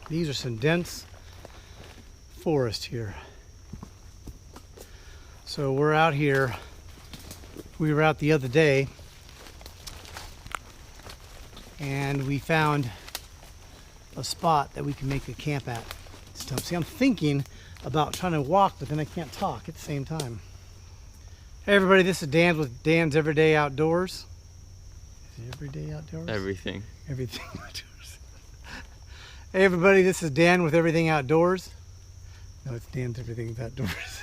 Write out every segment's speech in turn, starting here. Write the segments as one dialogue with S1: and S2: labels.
S1: These are some dense forest here. So we're out here. We were out the other day and we found a spot that we can make a camp at. See, I'm thinking about trying to walk, but then I can't talk at the same time. Hey everybody, this is Dan with Dan's Everyday Outdoors. Is it Everyday Outdoors?
S2: Everything.
S1: Everything Outdoors. Hey everybody, this is Dan with Everything Outdoors. No, it's Dan's Everything Outdoors.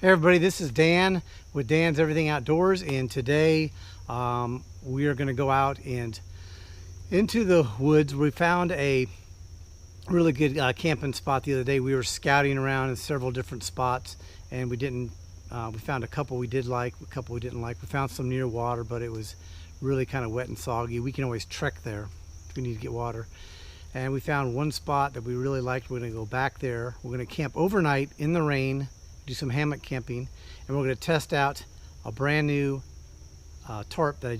S1: Hey everybody, this is Dan with Dan's Everything Outdoors, and today we are going to go out and into the woods. We found a really good camping spot the other day. We were scouting around in several different spots, and we found a couple we did like, a couple we didn't like. We found some near water, but it was really kind of wet and soggy. We can always trek there if we need to get water. And we found one spot that we really liked. We're going to go back there. We're going to camp overnight in the rain, do some hammock camping, and we're going to test out a brand new tarp that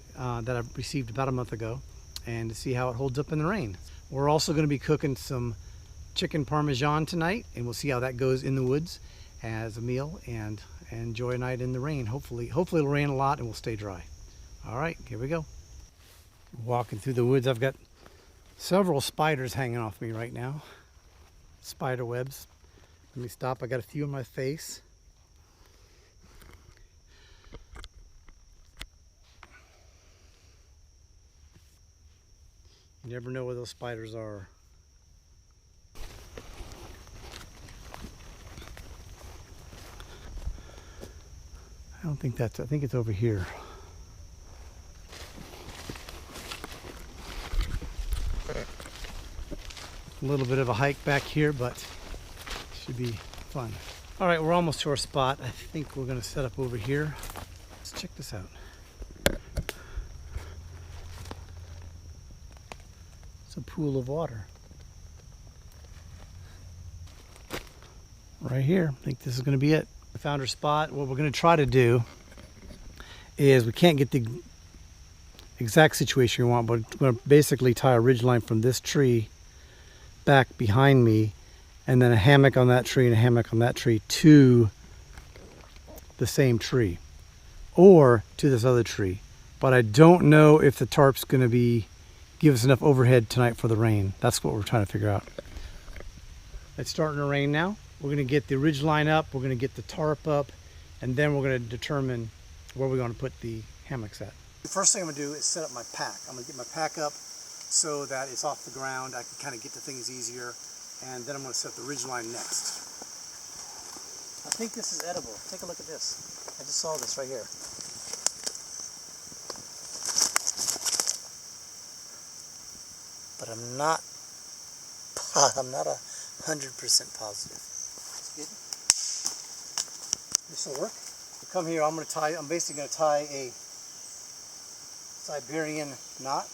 S1: I received about a month ago, and to see how it holds up in the rain. We're also going to be cooking some chicken parmesan tonight, and we'll see how that goes in the woods as a meal, and enjoy a night in the rain. Hopefully it'll rain a lot and we'll stay dry. All right, here we go. Walking through the woods. I've got several spiders hanging off me right now. Spider webs. Let me stop. I got a few on my face. You never know where those spiders are. I think it's over here. A little bit of a hike back here, but it should be fun. All right, we're almost to our spot. I think we're gonna set up over here. Let's check this out. It's a pool of water. Right here. I think this is gonna be it. We found our spot. What we're gonna try to do is, we can't get the exact situation we want, but we're gonna basically tie a ridge line from this tree back behind me, and then a hammock on that tree and a hammock on that tree to the same tree, or to this other tree. But I don't know if the tarp's going to give us enough overhead tonight for the rain. That's what we're trying to figure out. It's starting to rain now. We're going to get the ridge line up, we're going to get the tarp up, and then we're going to determine where we're going to put the hammocks at. The first thing I'm going to do is set up my pack. I'm going to get my pack up so that it's off the ground. I can kind of get to things easier, and then I'm going to set the ridge line next. I think this is edible. Take a look at this. I just saw this right here. But I'm not 100% positive. This will work. To come here, I'm basically going to tie a Siberian knot.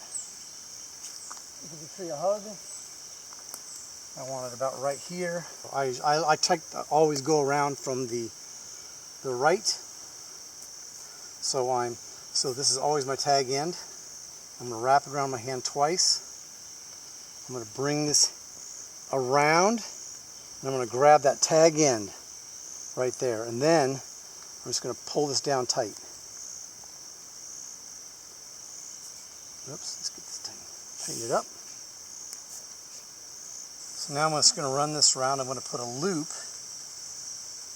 S1: Give the tree a hug. I want it about right here. I always go around from the right. So this is always my tag end. I'm going to wrap it around my hand twice. I'm going to bring this around, and I'm going to grab that tag end right there, and then I'm just going to pull this down tight. Oops, let's get this thing, tighten it up. So now I'm just going to run this around. I'm going to put a loop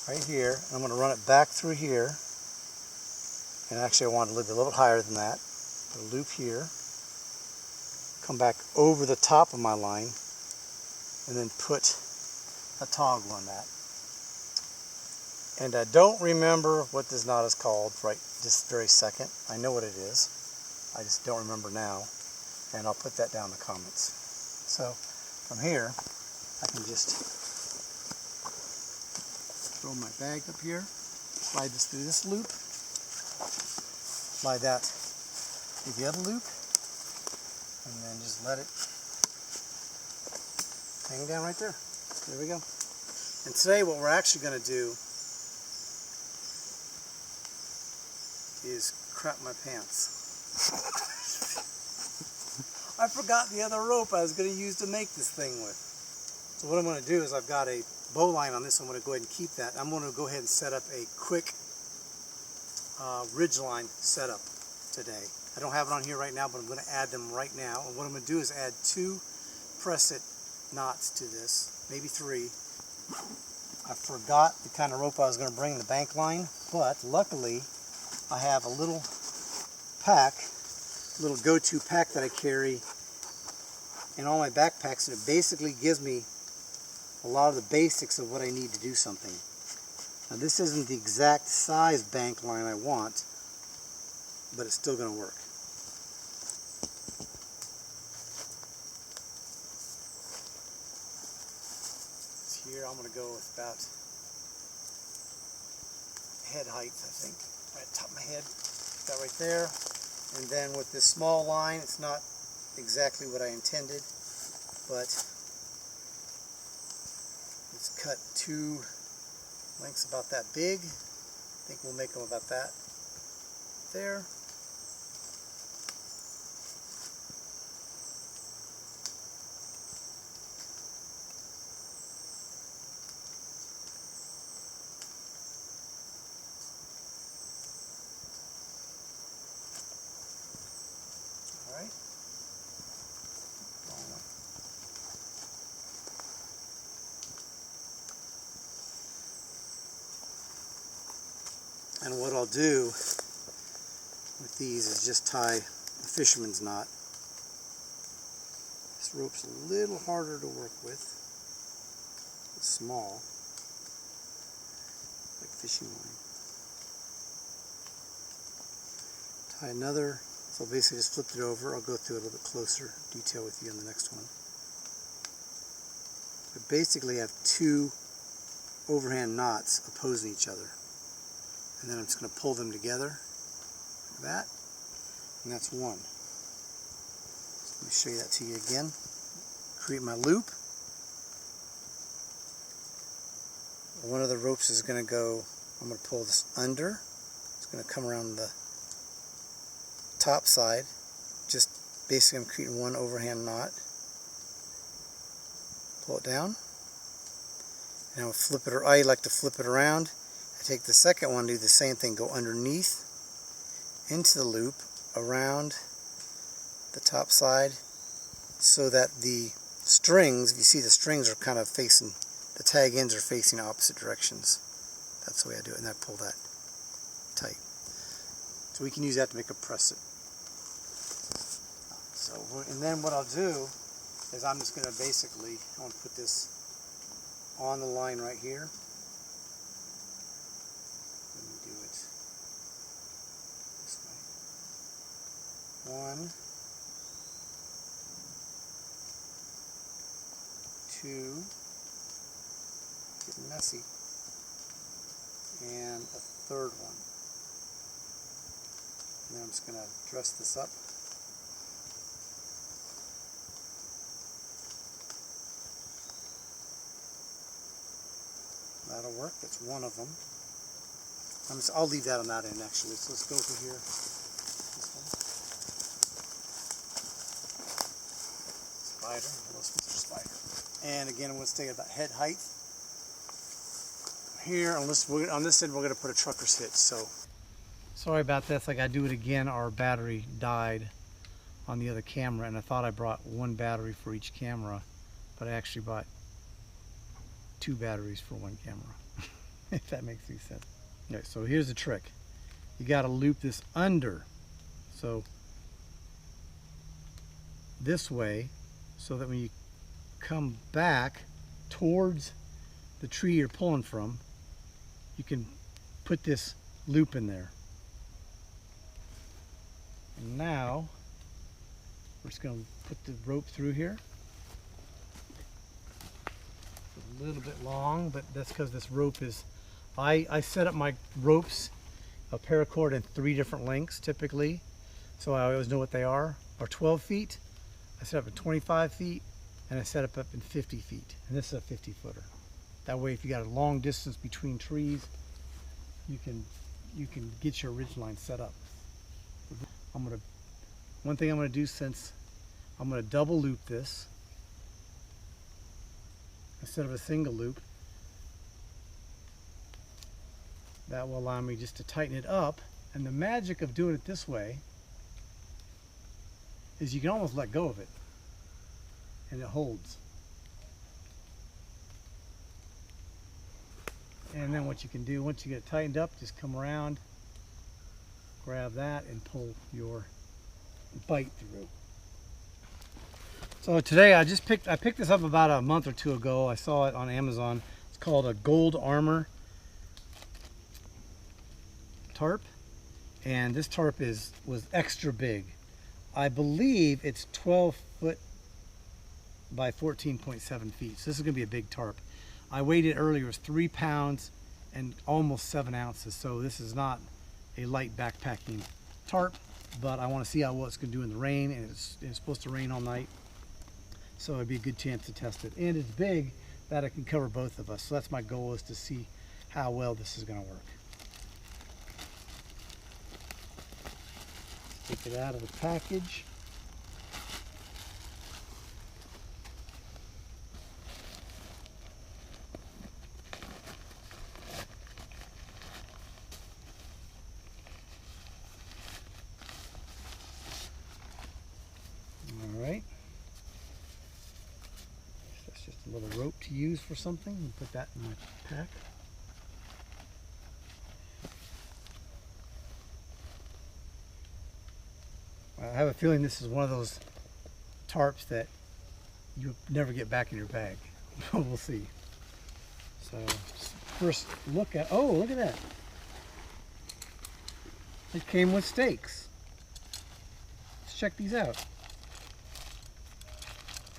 S1: right here, and I'm going to run it back through here. And actually I want to leave it a little bit higher than that. Put a loop here, come back over the top of my line, and then put a toggle on that. And I don't remember what this knot is called right this very second. I know what it is. I just don't remember now, and I'll put that down in the comments. So from here, I can just throw my bag up here, slide this through this loop, slide that through the other loop, and then just let it hang down right there. There we go. And today what we're actually going to do is crap my pants. I forgot the other rope I was going to use to make this thing with. So what I'm going to do is I've got a bow line on this. I'm going to go ahead and keep that. I'm going to go ahead and set up a quick ridge line setup today. I don't have it on here right now, but I'm going to add them right now. And what I'm going to do is add 2 press-it knots to this, maybe 3. I forgot the kind of rope I was going to bring, the bank line, but luckily I have a little pack, little go-to pack that I carry in all my backpacks, and it basically gives me a lot of the basics of what I need to do something. Now this isn't the exact size bank line I want, but it's still going to work. Here I'm going to go with about head height, I think, right at the top of my head. That right there. And then with this small line, it's not exactly what I intended, but let's cut 2 lengths about that big. I think we'll make them about that there. And what I'll do with these is just tie a fisherman's knot. This rope's a little harder to work with. It's small, like fishing line. Tie another, so I'll basically just flip it over. I'll go through it a little bit closer detail with you on the next one. I basically have 2 overhand knots opposing each other. And then I'm just going to pull them together like that, and that's 1. So let me show you that to you again. Create my loop. One of the ropes is going to go, I'm going to pull this under. It's going to come around the top side. Just basically I'm creating 1 overhand knot. Pull it down. And I'll flip it, or I like to flip it around. Take the second one, do the same thing, go underneath into the loop around the top side so that the strings, if you see the strings are kind of facing, the tag ends are facing opposite directions. That's the way I do it, and I pull that tight. So we can use that to make a press-it. So, and then what I'll do is I'm just going to basically, I want to put this on the line right here. One, 2, getting messy, and a 3rd one. And then I'm just going to dress this up. That'll work. That's 1 of them. I'll leave that on that end actually. So let's go over here. Mr. Spider. And again, I'm going to stay at about head height. Here, on this end, we're going to put a trucker's hitch. So, sorry about this. I got to do it again. Our battery died on the other camera, and I thought I brought 1 battery for each camera, but I actually bought 2 batteries for 1 camera. If that makes any sense. Okay, so here's the trick. You got to loop this under, so this way, so that when you come back towards the tree you're pulling from, you can put this loop in there. And now we're just going to put the rope through here. It's a little bit long, but that's because this rope is, I set up my ropes, a paracord in 3 different lengths typically, so I always know what they are. Or 12 feet. I set up at 25 feet, and I set up in 50 feet, and this is a 50 footer. That way, if you got a long distance between trees, you can get your ridge line set up. One thing I'm gonna do, since I'm going to double loop this instead of a single loop. That will allow me just to tighten it up. And the magic of doing it this way is you can almost let go of it and it holds. And then what you can do once you get it tightened up, just come around, grab that and pull your bite through. So today I picked this up about a month or two ago. I saw it on Amazon. It's called a gold Armour tarp, and this tarp was extra big. I believe it's 12 foot by 14.7 feet. So this is going to be a big tarp. I weighed it earlier. It was 3 pounds and almost 7 ounces. So this is not a light backpacking tarp, but I want to see how well it's going to do in the rain, and it's supposed to rain all night. So it'd be a good chance to test it. And it's big that it can cover both of us. So that's my goal, is to see how well this is going to work. Take it out of the package. All right. That's just a little rope to use for something. And put that in my pack. I have a feeling this is one of those tarps that you never get back in your bag. We'll see. So first look at, oh, look at that. It came with stakes. Let's check these out.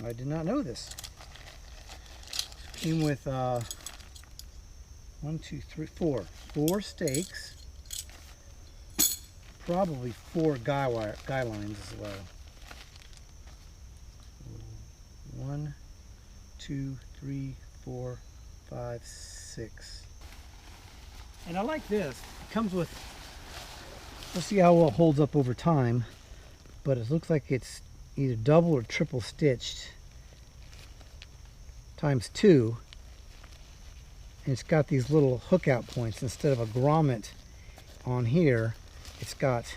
S1: I did not know this. Came with 1, 2, 3, 4. 4 stakes. Probably 4 guy lines as well. 1, 2, 3, 4, 5, 6. And I like this. It comes with, we'll see how well it holds up over time, but it looks like it's either double or triple stitched ×2. And it's got these little hook out points instead of a grommet on here. It's got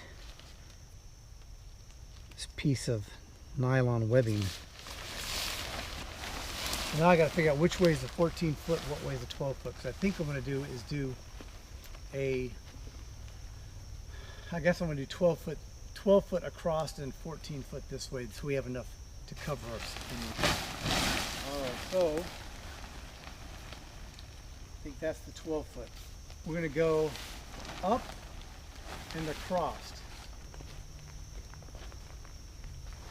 S1: this piece of nylon webbing. Now I got to figure out which way is the 14 foot, what way is the 12 foot. Because I think what I'm going to do is do I guess I'm going to do 12 foot across and 14 foot this way, so we have enough to cover us. All right, so I think that's the 12 foot. We're going to go up and across.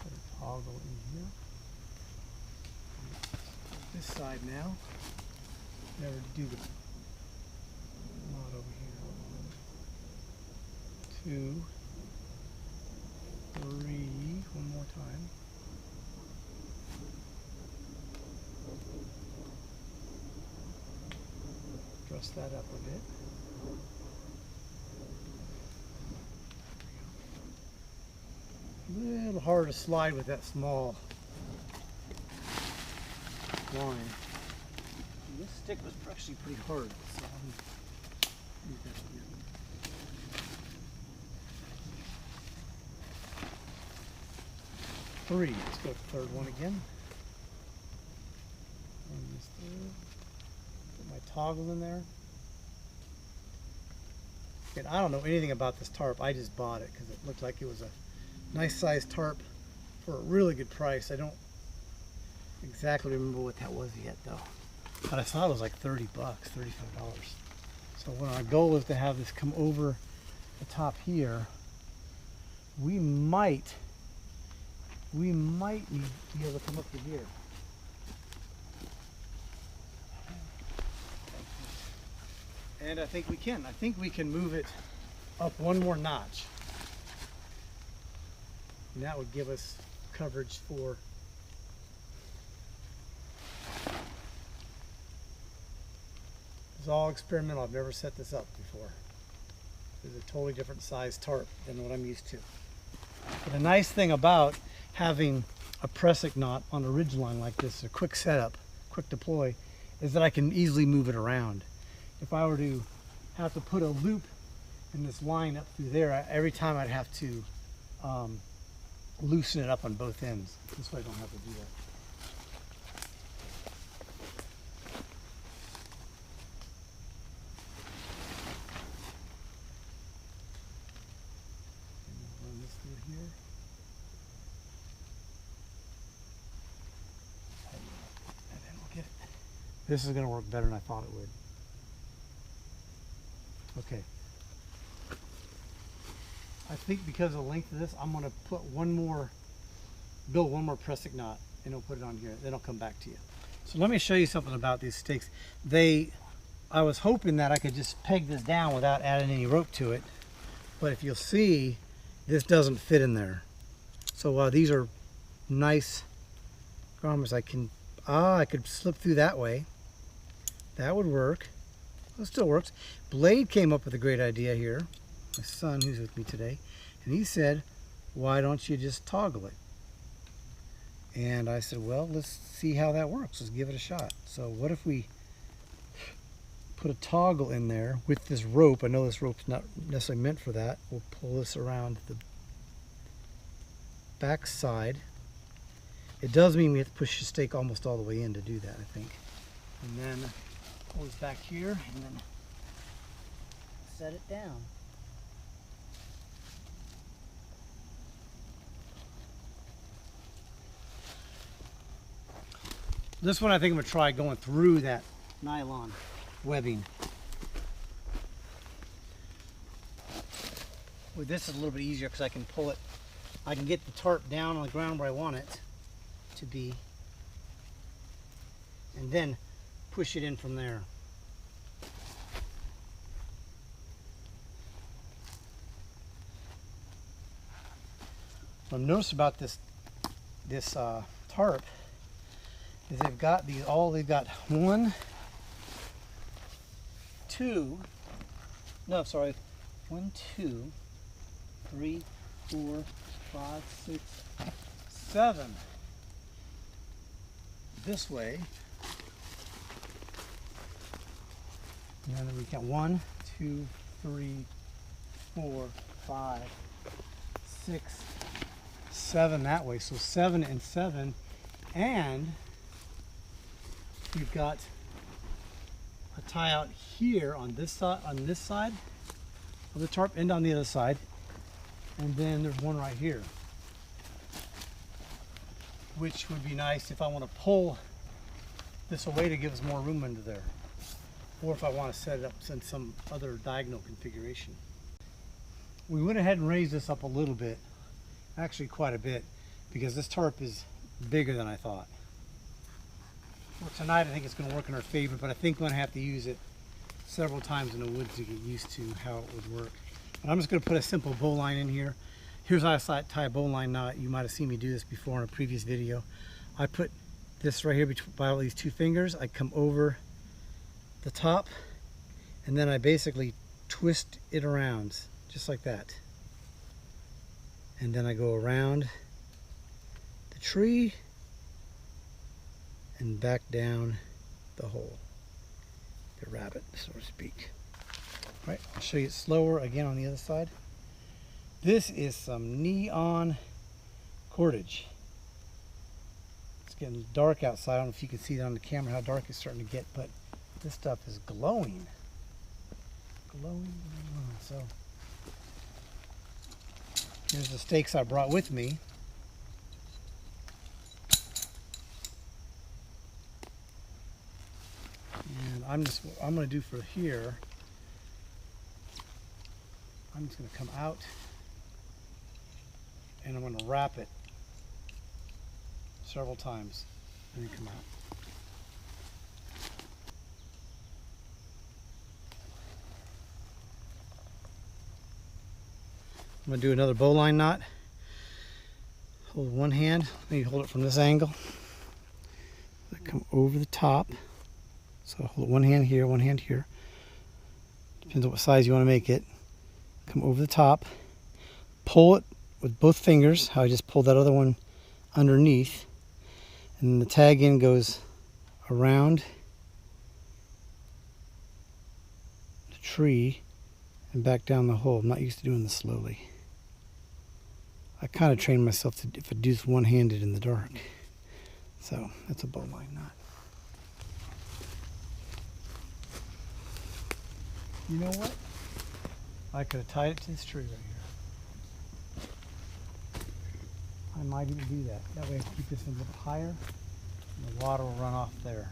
S1: Put a toggle in here. This side now. Never do the knot over here. 2, 3. One more time. Dress that up a bit. A little hard to slide with that small line. And this stick was actually pretty hard, so I'll use that again. Three. Let's go with the third one again. And this third. Put my toggle in there. And I don't know anything about this tarp. I just bought it because it looked like it was a nice sized tarp for a really good price. I don't exactly remember what that was yet though, but I thought it was like 30 bucks, $35. So when our goal is to have this come over the top here, we might need to be able to come up to here. And I think we can. I think we can move it up one more notch. And that would give us coverage for it's all experimental. I've never set this up before. It's a totally different size tarp than what I'm used to. But the nice thing about having a pressing knot on a ridge line like this, a quick setup, quick deploy, is that I can easily move it around. If I were to have to put a loop in this line up through there, every time I'd have to loosen it up on both ends. This way I don't have to do that. Run this through here. And then we'll get it. This is going to work better than I thought it would. Okay. I think because of the length of this, I'm going to put build one more pressing knot, and I'll put it on here. Then I'll come back to you. So let me show you something about these stakes. I was hoping that I could just peg this down without adding any rope to it. But if you'll see, this doesn't fit in there. So while these are nice garments, I could slip through that way. That would work. It still works. Blade came up with a great idea here. My son, who's with me today, and he said, why don't you just toggle it? And I said, well, let's see how that works. Let's give it a shot. So what if we put a toggle in there with this rope? I know this rope's not necessarily meant for that. We'll pull this around the back side. It does mean we have to push the stake almost all the way in to do that, I think. And then pull this back here and then set it down. This one I think I'm going to try going through that nylon webbing. With this is a little bit easier because I can pull it. I can get the tarp down on the ground where I want it to be, and then push it in from there. What I've noticed about this tarp is they've got they've got 1, 2, 3, 4, 5, 6, 7 this way, and then we got 1, 2, 3, 4, 5, 6, 7 that way. So 7 and 7, and you've got a tie out here on this side of the tarp, and on the other side, and then there's one right here, which would be nice if I want to pull this away to give us more room under there, or if I want to set it up in some other diagonal configuration. We went ahead and raised this up a little bit, actually quite a bit, because this tarp is bigger than I thought. For tonight, I think it's going to work in our favor, but I think I'm going to have to use it several times in the woods to get used to how it would work. But I'm just going to put a simple bowline in here. Here's how I tie a bowline knot. You might have seen me do this before in a previous video. I put this right here by all these 2 fingers. I come over the top, and then I basically twist it around, just like that. And then I go around the tree and back down the hole, the rabbit, so to speak. All right, I'll show you it slower again on the other side. This is some neon cordage. It's getting dark outside. I don't know if you can see it on the camera how dark it's starting to get, but this stuff is glowing. Glowing. So here's the stakes I brought with me. And I'm going to do for here, I'm just going to come out and I'm going to wrap it several times and then come out. I'm going to do another bowline knot. Hold one hand, maybe hold it from this angle. Come over the top. So hold one hand here, one hand here. Depends on what size you want to make it. Come over the top. Pull it with both fingers, how I just pulled that other one underneath, and the tag end goes around the tree and back down the hole. I'm not used to doing this slowly. I kind of trained myself to if I do this one-handed in the dark. So that's a bowline knot. You know what? I could have tied it to this tree right here. I might even do that. That way I can keep this a little higher and the water will run off there.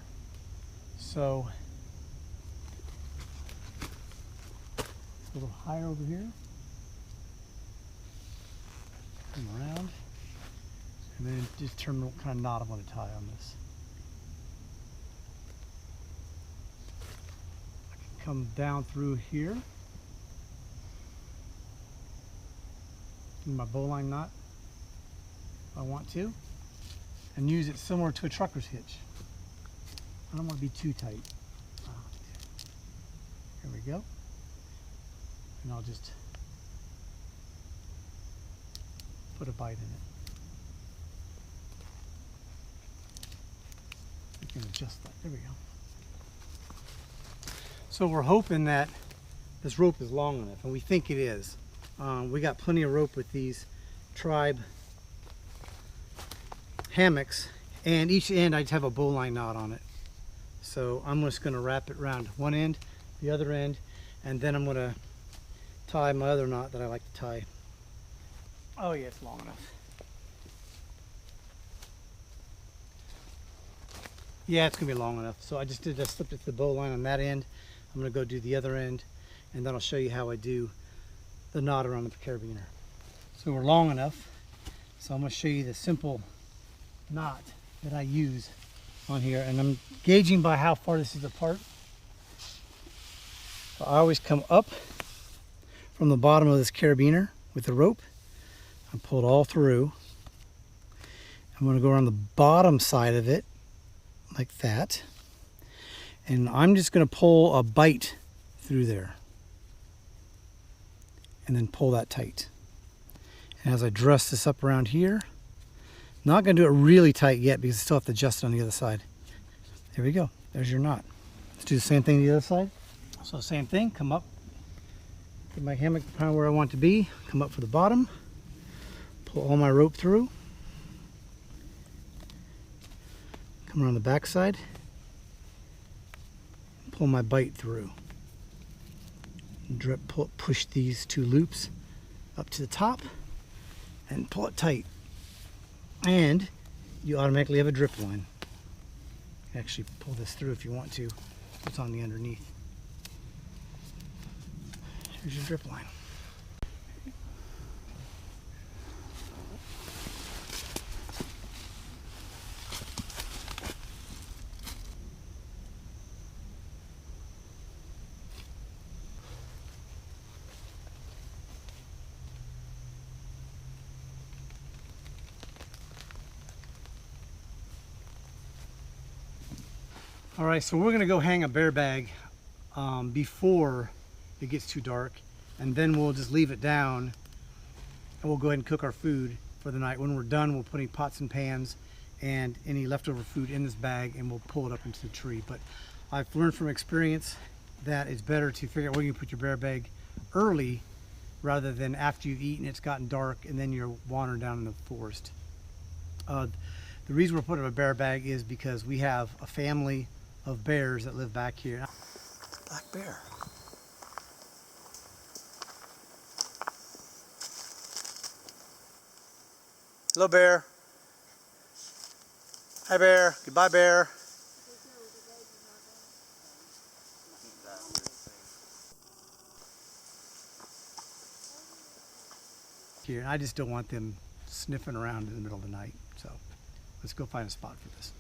S1: So a little higher over here. Come around. And then just determine what kind of knot I want to tie on this. I can come down through here. Do my bowline knot if I want to. And use it similar to a trucker's hitch. I don't want to be too tight. Here we go. And I'll just put a bite in it. You can adjust that. There we go. So we're hoping that this rope is long enough, and we think it is. We got plenty of rope with these Tribe hammocks, and each end I just have a bowline knot on it. So I'm just going to wrap it around one end, the other end, and then I'm going to tie my other knot that I like to tie. Oh yeah, it's long enough. Yeah, it's going to be long enough. So I just slipped it to the bowline on that end. I'm going to go do the other end, and then I'll show you how I do the knot around the carabiner. So we're long enough, so I'm going to show you the simple knot that I use on here, and I'm gauging by how far this is apart. So I always come up from the bottom of this carabiner with the rope and pull it all through. I'm going to go around the bottom side of it like that, and I'm just going to pull a bite through there and then pull that tight. And as I dress this up around here, not going to do it really tight yet because I still have to adjust it on the other side. There we go. There's your knot. Let's do the same thing to the other side. So same thing, come up, get my hammock kind of where I want it to be, come up for the bottom, pull all my rope through, come around the back side, pull my bite through. Push these two loops up to the top and pull it tight. And you automatically have a drip line. You can actually pull this through if you want to. It's on the underneath. Here's your drip line. All right, so we're gonna go hang a bear bag before it gets too dark, and then we'll just leave it down and we'll go ahead and cook our food for the night. When we're done, we'll put any pots and pans and any leftover food in this bag and we'll pull it up into the tree. But I've learned from experience that it's better to figure out where you put your bear bag early rather than after you've eaten, it's gotten dark, and then you're wandering down in the forest. The reason we're putting a bear bag is because we have a family of bears that live back here. Black bear. Hello, bear. Hi, bear. Goodbye, bear. Here, and I just don't want them sniffing around in the middle of the night. So let's go find a spot for this.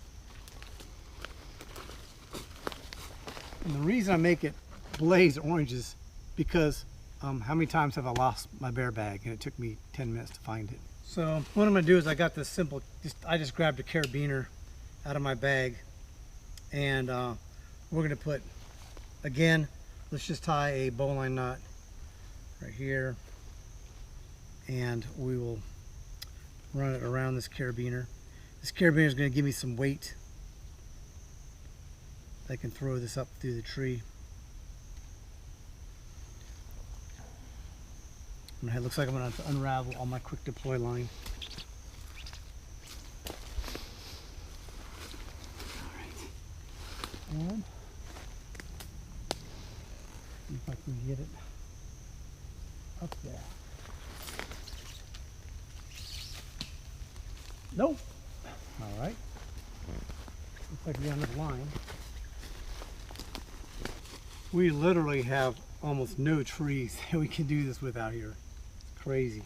S1: And the reason I make it blaze orange is because how many times have I lost my bear bag and it took me 10 minutes to find it. So what I'm going to do is I got this simple, I just grabbed a carabiner out of my bag, and we're going to put, again, let's just tie a bowline knot right here, and we will run it around this carabiner. This carabiner is going to give me some weight. I can throw this up through the tree. And it looks like I'm going to unravel all my quick deploy line. All right. And see if I can get it up there. Nope. All right. Looks like we're on the line. We literally have almost no trees that we can do this with out here. Crazy.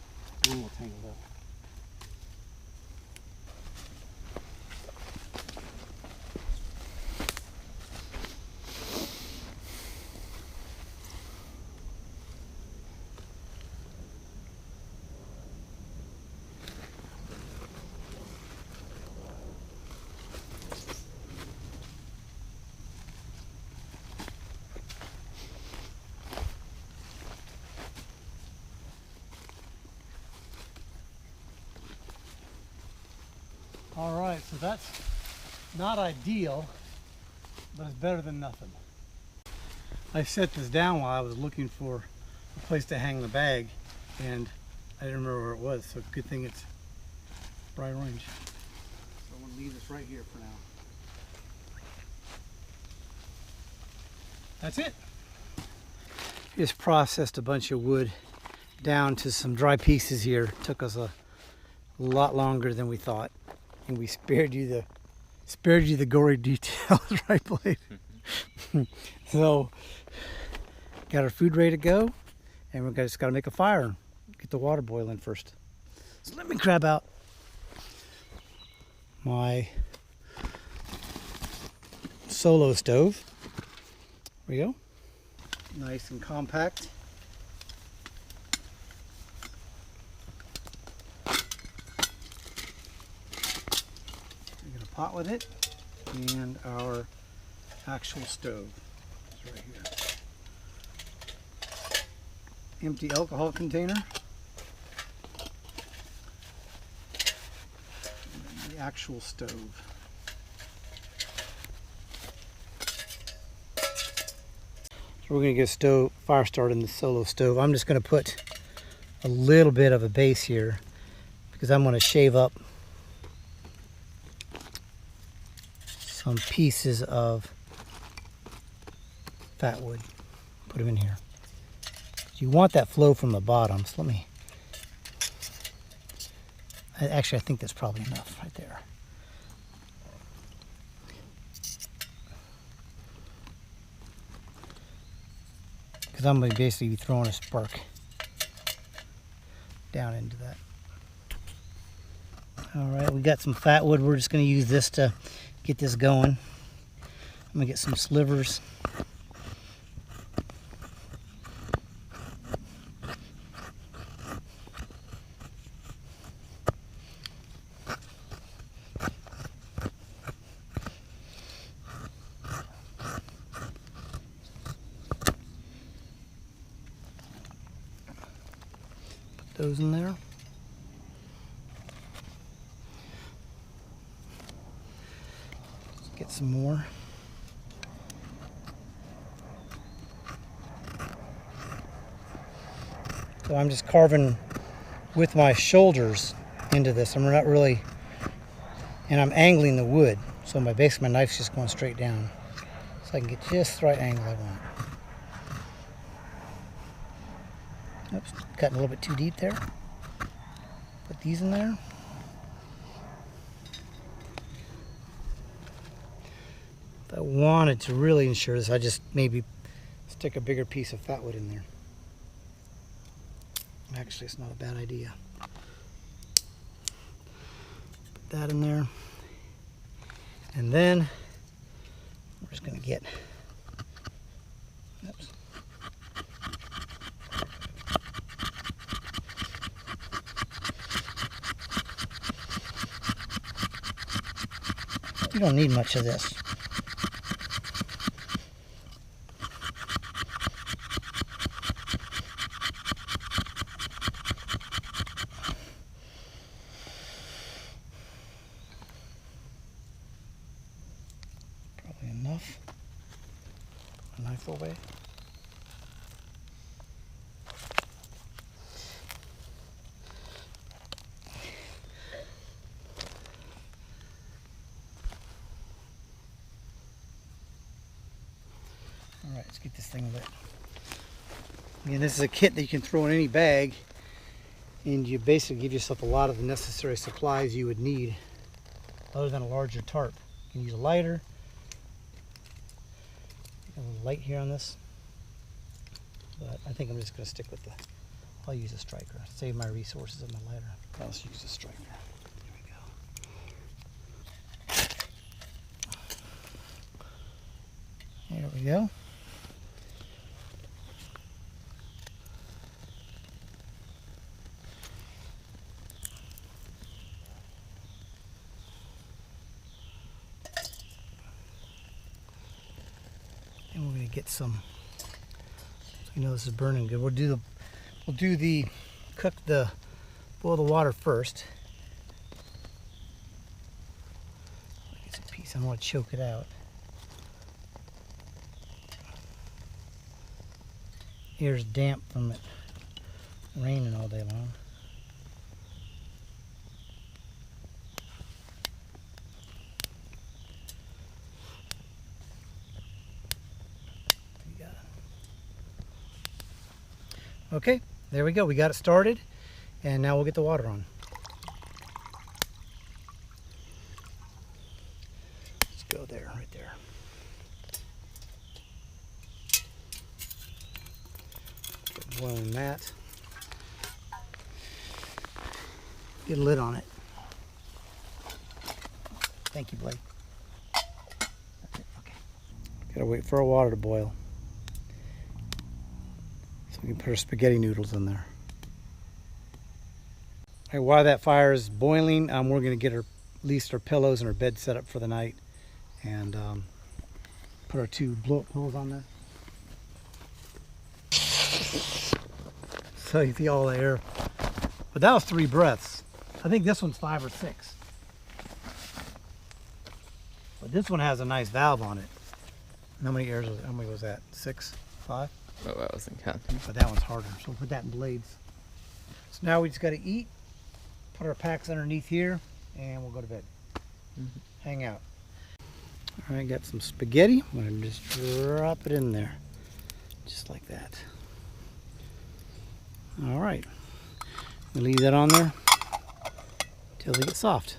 S1: One will tangle up. All right, so that's not ideal, but it's better than nothing. I set this down while I was looking for a place to hang the bag, and I didn't remember where it was, so good thing it's bright orange. So I'm going to leave this right here for now. That's it. Just processed a bunch of wood down to some dry pieces here. Took us a lot longer than we thought. And we spared you the gory details, right, Blade? So, got our food ready to go, and we just got to make a fire and get the water boiling first. So let me grab out my solo stove. There we go. Nice and compact. Pot with it, and our actual stove is right here. Empty alcohol container. And the actual stove. So we're going to get a fire started in the solo stove. I'm just going to put a little bit of a base here because I'm going to shave up some pieces of fat wood. Put them in here. You want that flow from the bottom. So let me. Actually, I think that's probably enough right there. Because I'm going to basically be throwing a spark down into that. All right, we got some fat wood. We're just going to use this to get this going. I'm going to get some slivers. Put those in there. Get some more. So I'm just carving with my shoulders into this. I'm not really, and I'm angling the wood. So basically my knife's just going straight down. So I can get just the right angle I want. Oops, cutting a little bit too deep there. Put these in there. If I wanted to really ensure this, I just maybe stick a bigger piece of fat wood in there. Actually, it's not a bad idea. Put that in there. And then we're just going to get, oops. You don't need much of this. Let's get this thing lit. Again, this is a kit that you can throw in any bag, and you basically give yourself a lot of the necessary supplies you would need other than a larger tarp. You can use a lighter. A little light here on this, but I think I'm just going to stick with I'll use a striker. Save my resources of my lighter. I'll just use a striker. There we go. And we're going to get some. You know this is burning good. We'll do the boil the water first. Get some piece. I don't want to choke it out. Air's damp from it raining all day long. Okay, there we go. We got it started, and now we'll get the water on. Let's go there, right there. Get boiling that. Get a lid on it. Thank you, Blake. That's it. Okay. Gotta wait for our water to boil. We can put our spaghetti noodles in there. All right, while that fire is boiling, we're going to get at least our pillows and our bed set up for the night, and put our 2 blow-up pillows on there. So you see all the air. But that was 3 breaths. I think this one's 5 or 6. But this one has a nice valve on it. How many was that? 6? 5?
S2: Oh, I wasn't counting.
S1: But that one's harder, so we'll put that in blades. So now we just got to eat, put our packs underneath here, and we'll go to bed. Hang out. All right, got some spaghetti. I'm going to just drop it in there, just like that. All right. We'll leave that on there till they get soft.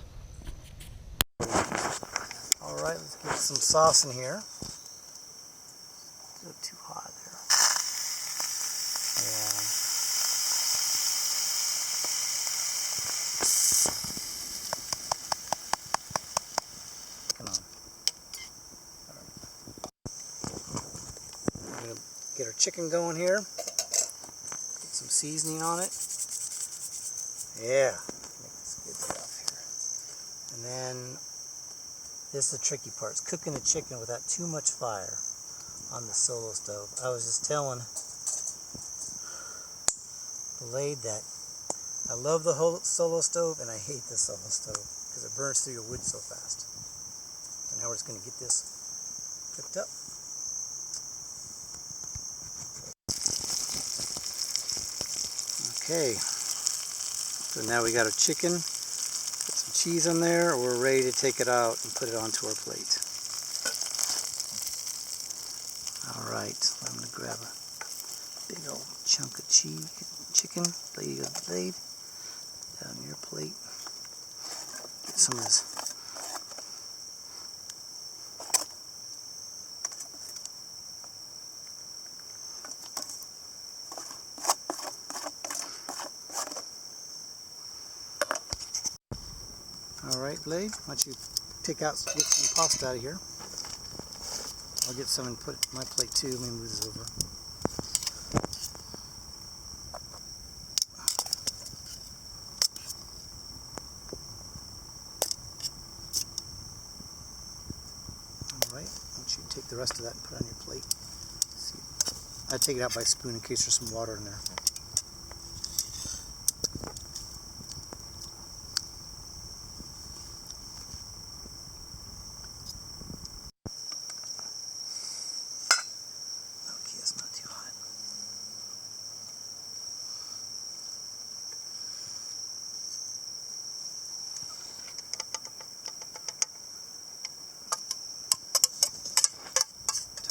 S1: All right, let's get some sauce in here. It's a little too hot there. Get our chicken going here. Get some seasoning on it. Yeah, make this good stuff here. And then this is the tricky part. It's cooking the chicken without too much fire on the solo stove. I was just telling Blade that I love the whole solo stove and I hate the solo stove because it burns through your wood so fast. And now we're just going to get this cooked up. Okay, so now we got our chicken, put some cheese on there, we're ready to take it out and put it onto our plate. Alright, I'm going to grab a big old chunk of chicken, blade down your plate. Get some of this. Alright, Blade, why don't you get some pasta out of here. I'll get some and put it on my plate too. Let me move this over. Alright, why don't you take the rest of that and put it on your plate. See, I take it out by spoon in case there's some water in there.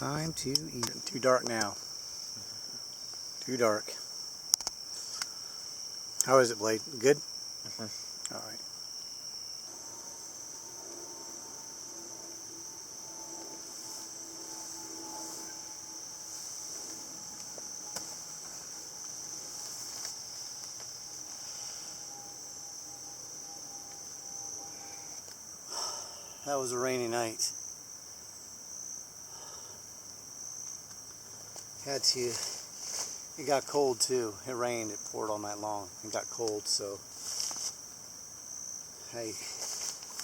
S1: Time to eat. Too dark now. Too dark. How is it, Blade? Good? All right. That was a rainy night. Had to, it got cold too. It rained, it poured all night long. It got cold, so I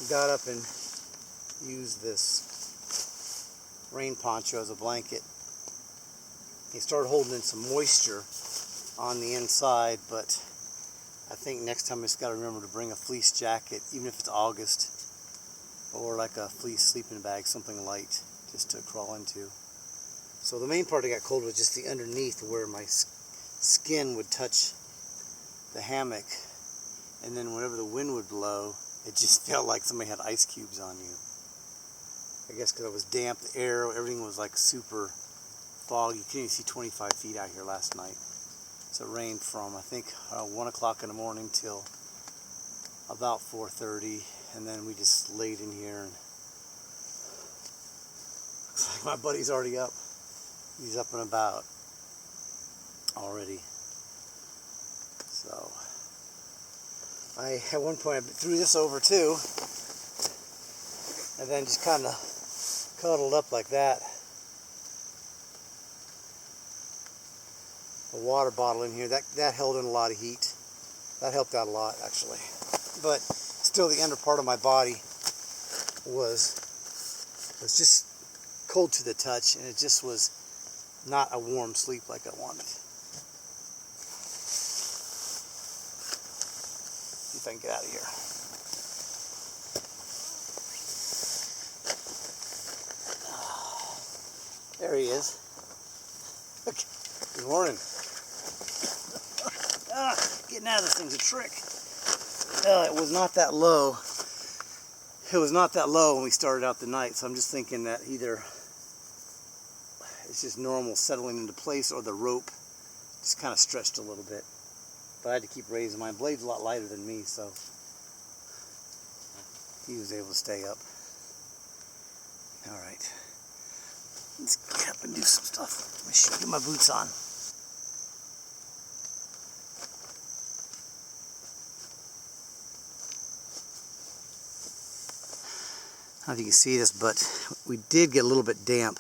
S1: got up and used this rain poncho as a blanket. It started holding in some moisture on the inside, but I think next time I just got to remember to bring a fleece jacket, even if it's August, or like a fleece sleeping bag, something light, just to crawl into. So the main part that got cold was just the underneath where my skin would touch the hammock, and then whenever the wind would blow, it just felt like somebody had ice cubes on you. I guess because it was damp, the air, everything was like super foggy. You couldn't even see 25 feet out here last night. So it rained from, I think, 1 o'clock in the morning till about 4:30, and then we just laid in here, and looks like my buddy's already up. He's up and about already. So I, at one point, I threw this over too, and then just kind of cuddled up like that. A water bottle in here, that held in a lot of heat. That helped out a lot, actually. But still, the under part of my body was just cold to the touch, and it just was not a warm sleep like I wanted. See if I can get out of here. There he is. Okay. Good morning. Getting out of this thing's a trick. It was not that low. It was not that low when we started out the night, so I'm just thinking that either it's just normal settling into place, or the rope just kind of stretched a little bit. But I had to keep raising. My blade's a lot lighter than me, so he was able to stay up. All right, let's get up and do some stuff. Let me get my boots on. I don't know if you can see this, but we did get a little bit damp.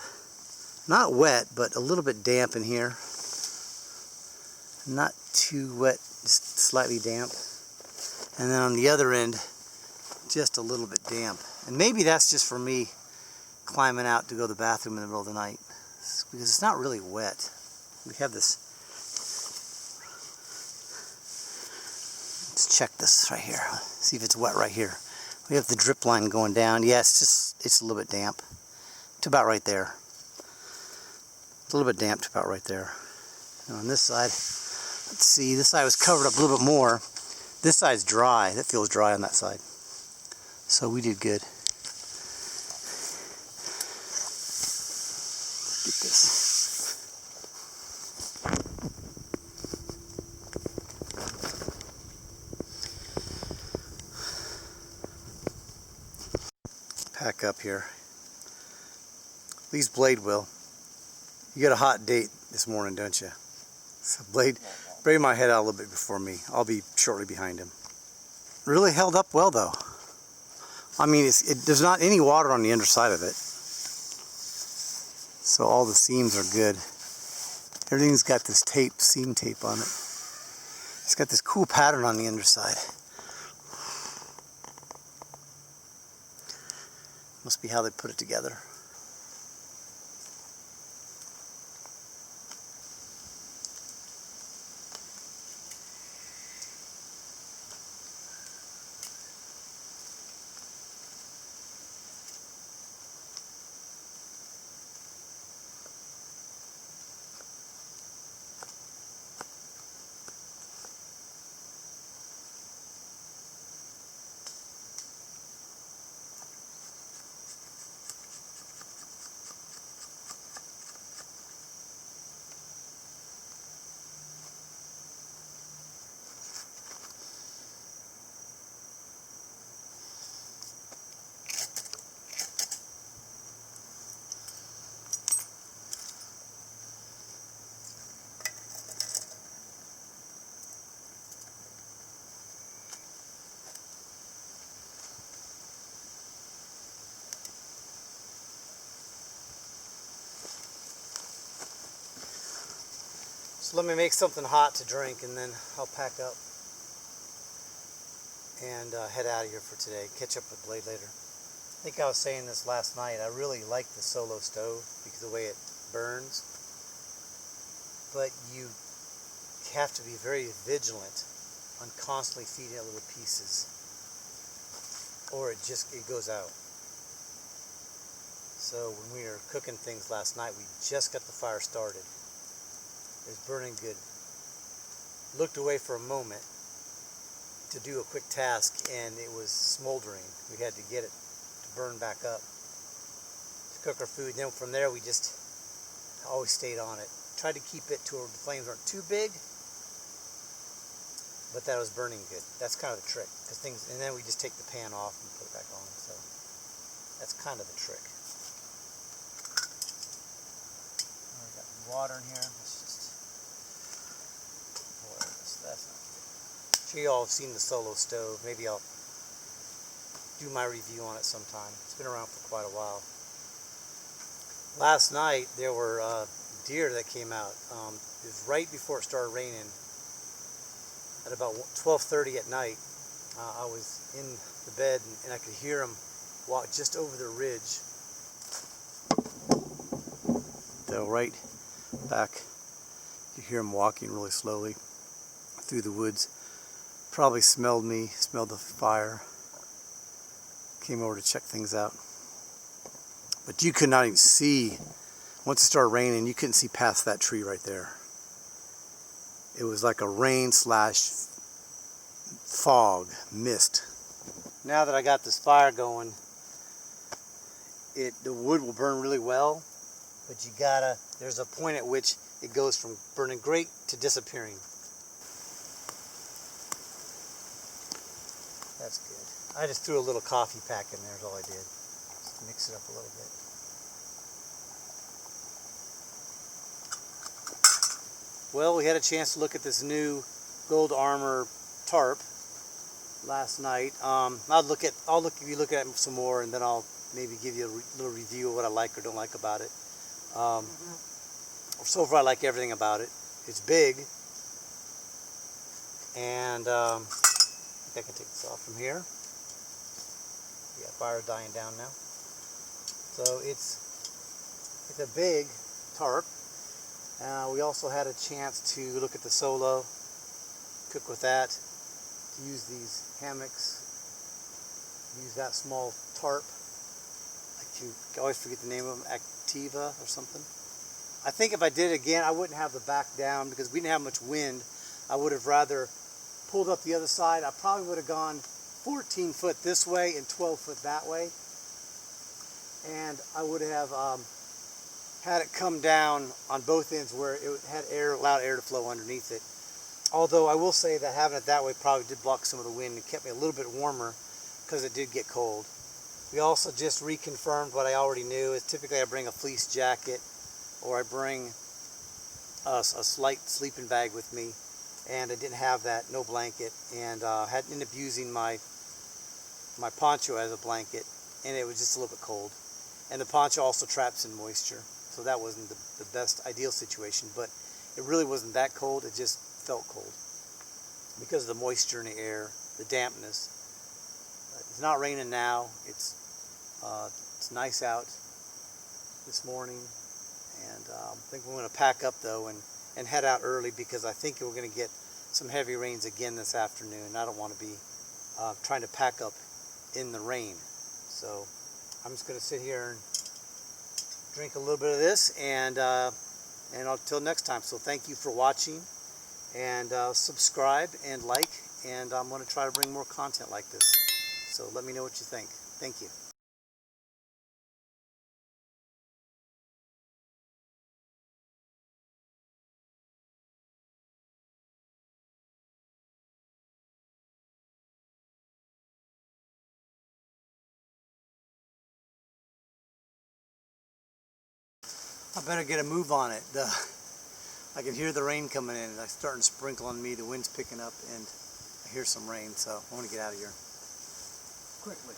S1: Not wet, but a little bit damp in here. Not too wet, just slightly damp. And then on the other end, just a little bit damp. And maybe that's just for me climbing out to go to the bathroom in the middle of the night, because it's not really wet. We have this. Let's check this right here. See if it's wet right here. We have the drip line going down. Yeah, it's a little bit damp. To about right there. A little bit damp to about right there. And on this side, let's see, this side was covered up a little bit more. This side's dry. That feels dry on that side. So we did good. Get this. Pack up here. At least Blade will. You got a hot date this morning, don't you? So Blade, bring my head out a little bit before me. I'll be shortly behind him. Really held up well though. I mean, there's not any water on the underside of it. So all the seams are good. Everything's got this seam tape on it. It's got this cool pattern on the underside. Must be how they put it together. So let me make something hot to drink and then I'll pack up and head out of here for today. Catch up with Blade later. I think I was saying this last night. I really like the solo stove because of the way it burns. But you have to be very vigilant on constantly feeding it little pieces, or it goes out. So when we were cooking things last night, we just got the fire started. It was burning good. Looked away for a moment to do a quick task and it was smoldering. We had to get it to burn back up to cook our food. Then from there we just always stayed on it. Tried to keep it to where the flames aren't too big, but that was burning good. That's kind of the trick, and then we just take the pan off and put it back on. So that's kind of the trick. I got water in here. Let's just boil this. That's not good. I'm sure you all have seen the solo stove. Maybe I'll do my review on it sometime. It's been around for quite a while. Last night there were deer that came out. It was right before it started raining. At about 12:30 at night, I was in the bed and I could hear them walk just over the ridge. They're right back. You hear them walking really slowly through the woods. Probably smelled me, smelled the fire. Came over to check things out. But you could not even see, once it started raining, you couldn't see past that tree right there. It was like a rain / fog, mist. Now that I got this fire going, the wood will burn really well, but there's a point at which it goes from burning great to disappearing. That's good. I just threw a little coffee pack in there is all I did. Just mix it up a little bit. Well, we had a chance to look at this new gold Armour tarp last night. I'll look at it some more, and then I'll maybe give you a little review of what I like or don't like about it. So far, I like everything about it. It's big, and I think I can take this off from here. Yeah, fire's dying down now. So it's a big tarp. We also had a chance to look at the solo, cook with that, to use these hammocks, use that small tarp. I always forget the name of them, Activa or something. I think if I did it again, I wouldn't have the back down because we didn't have much wind. I would have rather pulled up the other side. I probably would have gone 14 foot this way and 12 foot that way. And I would have had it come down on both ends where it had allowed air to flow underneath it. Although I will say that having it that way probably did block some of the wind and kept me a little bit warmer because it did get cold. We also just reconfirmed what I already knew. Is typically I bring a fleece jacket or I bring a slight sleeping bag with me, and I didn't have that, no blanket, and had ended up using my poncho as a blanket, and it was just a little bit cold. And the poncho also traps in moisture. So that wasn't the best ideal situation, but it really wasn't that cold. It just felt cold because of the moisture in the air, the dampness. It's not raining now. It's nice out this morning, and I think we're going to pack up though and head out early because I think we're going to get some heavy rains again this afternoon. I don't want to be trying to pack up in the rain, so I'm just going to sit here and drink a little bit of this, and until next time. So thank you for watching, and subscribe and like, and I'm going to try to bring more content like this. So let me know what you think. Thank you. I better get a move on it. I can hear the rain coming in, and it's starting to sprinkle on me. The wind's picking up, and I hear some rain, so I want to get out of here quickly.